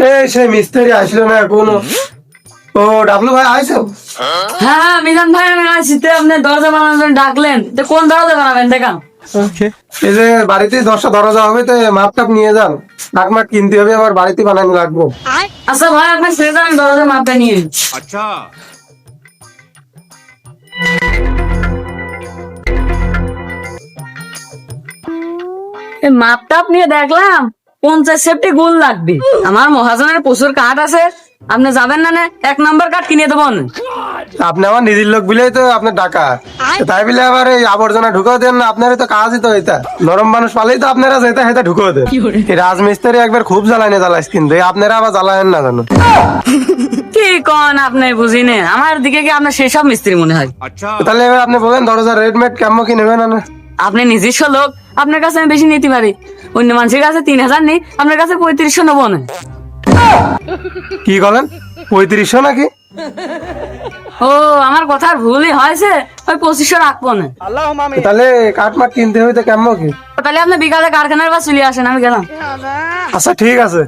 এই সেই মিস্ত্রি আসলো না এখনো। ও ডাবলু ভাই আইছো? হ্যাঁ মিজান ভাই আমি আসছি। তো আপনি দরজা বানানোর জন্য ডাকলেন, তো কোন দরজা বানাবেন দেখান। এই যে বাড়িতে 10টা দরজা হবে, তো মাপ টাপ নিয়ে যান। ডাকমাট কিনতে হবে, আবার বাড়িতে বানানো লাগবো। আচ্ছা ভাই আপনি ছেড়ে যান, দরজা মাপটা নিয়ে। अच्छा। এই মাপটাপ নিয়ে দেখলাম 50 সেফটি গোল লাগবে। আমার মহাজনের প্রচুর কাঠ আছে, আপনি যাবেন না? 1 নম্বর কাঠ কিনে দেবো না। আপনি আমার নিজের লোক বিলেই তো আপনার টাকা, তাই বলে আবার এই আবর্জনা ঢুকাও দেন না। আপনারই তো কাজই তো এটা, নরম মানুষ পালেই তো আপনারা যেটা সেটা ঢুকাও দেন। এই রাজমিস্ত্রি একবার খুব জ্বালাইনে জ্বালাইস, কিন্তু এই আপনারা আবার জ্বালায়েন না জানো। কি কন আপনি বুঝি না? আমার দিকে কি আপনার সেসব মিস্ত্রি মনে হয়? अच्छा। তাহলে এবার আপনি বলেন দরজা রেডমেড কেমন কি নেবেন? না আপনি নিজস্ব লোক, আপনার কাছে আমি বেশি নিতে পারি। অন্য মানুষের কাছে 3000 নেই, আপনার কাছে 3500 নেবো না। কি বলেন, 3500 নাকি? ও আমার কথার ভুলই হয়েছে, ওই 2500 রাখবো না। তাহলে কাঠ মাঠ কিনতে হইতে কেমন কি? তাহলে আপনি বিকালে কারখানার বা চলে আসেন, আমি গেলাম। আচ্ছা ঠিক আছে।